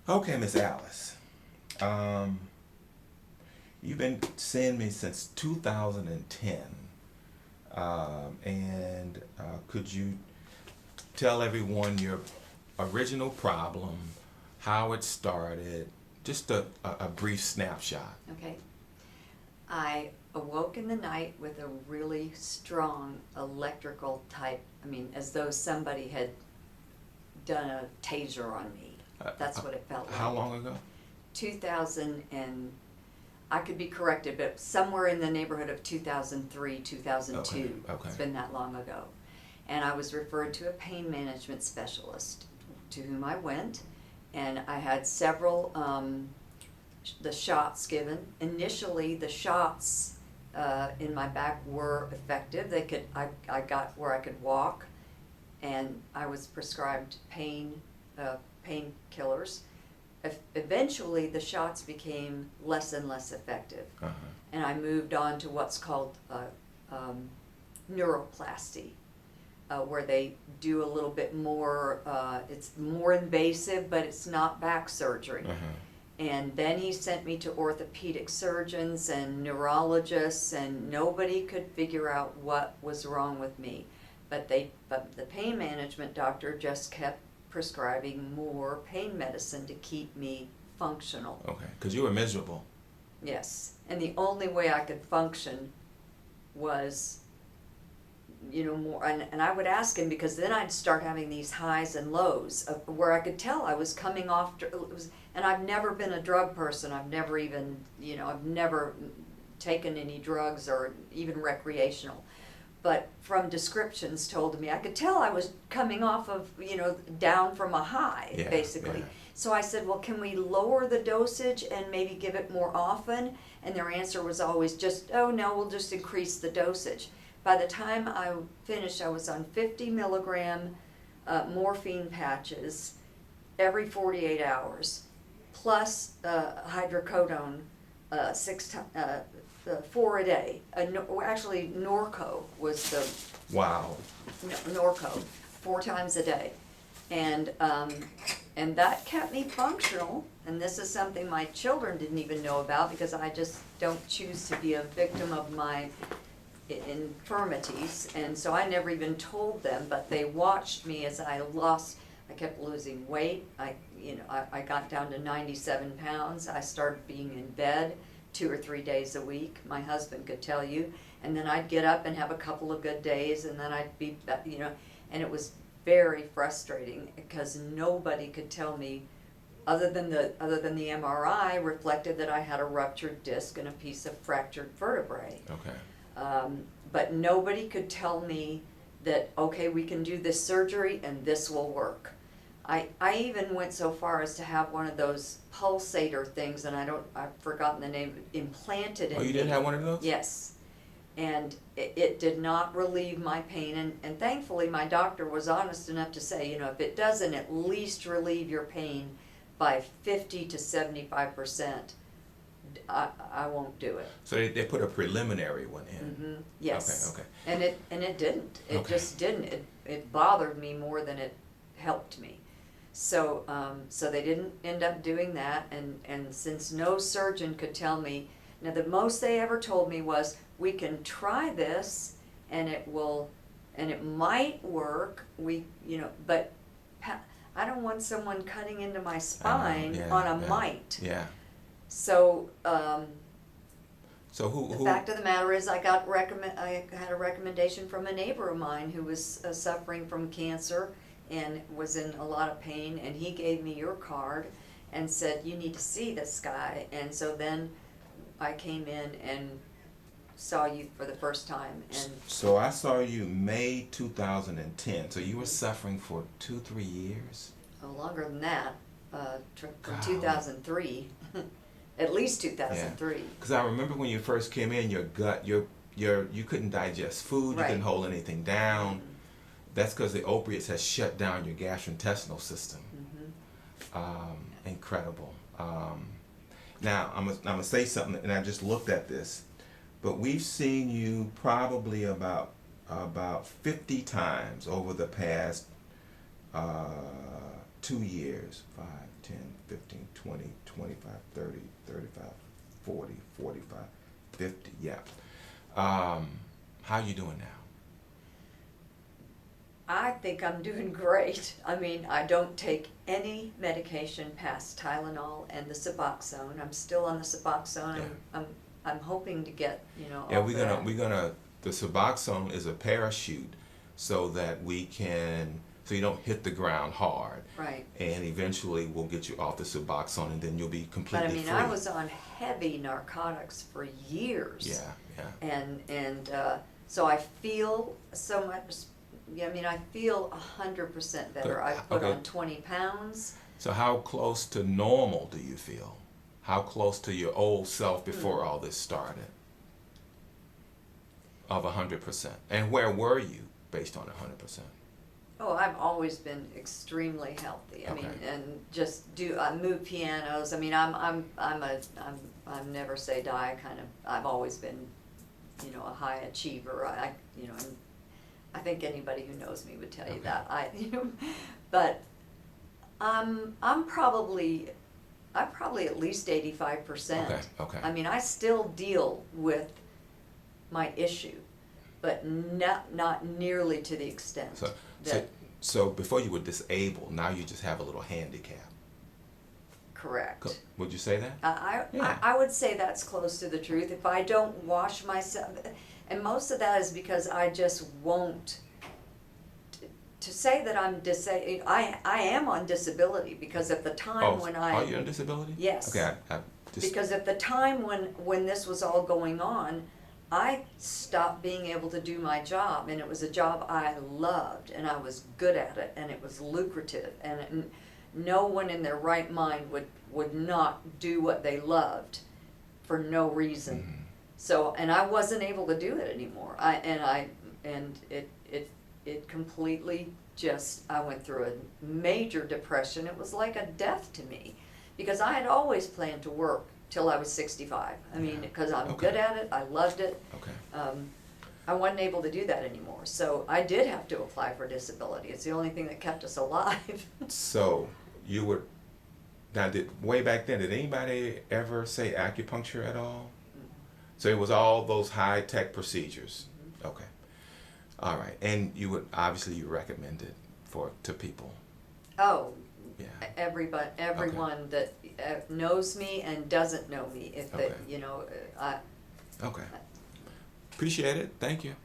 Okay, Miss Alice. Um, you've been seeing me since 2010. And could you tell everyone your original problem, how it started, just a brief snapshot? Okay. I awoke in the night with a really strong electrical type, as though somebody had done a taser on me. That's what it felt like. How long ago? 2000 and I could be corrected, but somewhere in the neighborhood of 2003, 2002. Okay. It's been that long ago. And I was referred to a pain management specialist to whom I went, and I had several the shots given. Initially, the shots in my back were effective. I got where I could walk, and I was prescribed painkillers. Eventually, the shots became less and less effective, and I moved on to what's called neuroplasty, where they do a little bit more. It's more invasive, but it's not back surgery. And then he sent me to orthopedic surgeons and neurologists, and nobody could figure out what was wrong with me. But the pain management doctor just kept prescribing more pain medicine to keep me functional. Okay, because you were miserable. Yes, and the only way I could function was, more, and I would ask him, because then I'd start having these highs and lows of where I could tell I was coming off, and I've never been a drug person. I've never even, I've never taken any drugs or even recreational. But from descriptions told to me, I could tell I was coming off of, down from a high, basically. Yeah. So I said, well, can we lower the dosage and maybe give it more often? And their answer was always just, oh no, we'll just increase the dosage. By the time I finished, I was on 50 milligram morphine patches every 48 hours, plus hydrocodone 4 a day. Actually, Norco was the Wow. Norco, 4 times a day, and that kept me functional. And this is something my children didn't even know about, because I just don't choose to be a victim of my infirmities, and so I never even told them. But they watched me as I kept losing weight. I got down to 97 pounds. I started being in bed 2 or 3 days a week. My husband could tell you. And then I'd get up and have a couple of good days, and then I'd be, and it was very frustrating, because nobody could tell me, other than the MRI reflected that I had a ruptured disc and a piece of fractured vertebrae. Okay. But nobody could tell me that, okay, we can do this surgery and this will work. I even went so far as to have one of those pulsator things, and I've forgotten the name, implanted in me. Oh, you did have one of those? Yes. And it did not relieve my pain, and thankfully my doctor was honest enough to say, if it doesn't at least relieve your pain by 50 to 75%, I won't do it. So they put a preliminary one in. Mm-hmm. Yes. Okay. And it didn't. It Okay. just didn't. It bothered me more than it helped me. So they didn't end up doing that, and since no surgeon could tell me, now the most they ever told me was, we can try this and it might work. But I don't want someone cutting into my spine on a might. Yeah. So So who? the fact of the matter is, I had a recommendation from a neighbor of mine who was suffering from cancer and was in a lot of pain, and he gave me your card and said, you need to see this guy. And so then I came in and saw you for the first time. And So I saw you May 2010. So you were suffering for 2-3 years. longer than that, from Golly. 2003, at least 2003. Because I remember when you first came in, your gut, you couldn't digest food, you Right. couldn't hold anything down. That's because the opiates has shut down your gastrointestinal system. Incredible. Now I'm gonna say something, and I just looked at this, but we've seen you probably about 50 times over the past 2 years, 5, 10, 15, 20, 25, 30, 35, 40, 45, 50, yeah. How you doing now? I think I'm doing great. I mean, I don't take any medication past Tylenol and the Suboxone. I'm still on the Suboxone. Yeah. I'm hoping to get, Yeah, off we're of gonna that. we're gonna the Suboxone is a parachute so that so you don't hit the ground hard. Right. And eventually we'll get you off the Suboxone and then you'll be But completely I mean, free. I was on heavy narcotics for years. Yeah, yeah. And so I feel so much. Yeah, I mean, I feel 100% better. Good. I put Okay. on 20 pounds. So how close to normal do you feel? How close to your old self before all this started? Of 100%. And where were you based on 100%? Oh, I've always been extremely healthy. I mean, Okay. and just I move pianos. I mean, I'm never say die kind of. I've always been, a high achiever. And I think anybody who knows me would tell you Okay. that. But I'm probably at least 85%. Okay, okay. I mean, I still deal with my issue, but not nearly to the extent So, that. so before you were disabled, now you just have a little handicap. Correct. Would you say that? I I would say that's close to the truth. If I don't wash myself, and most of that is because I just won't. To say that I'm disabled, I am on disability because at the time when I. Are you on disability? Yes. Okay, I just. Because at the time when this was all going on, I stopped being able to do my job, and it was a job I loved, and I was good at it, and it was lucrative, and no one in their right mind would not do what they loved for no reason. Mhm. So, and I wasn't able to do it anymore. It completely I went through a major depression. It was like a death to me, because I had always planned to work till I was 65. I mean, Yeah. because I'm Okay. good at it, I loved it. Okay. I wasn't able to do that anymore, so I did have to apply for disability. It's the only thing that kept us alive. So you were. Now, way back then, did anybody ever say acupuncture at all? So it was all those high-tech procedures. Okay. All right. And you would obviously you recommend it to people. Oh, Yeah. everyone that knows me and doesn't know me, if they, Okay. I. Okay. Appreciate it. Thank you.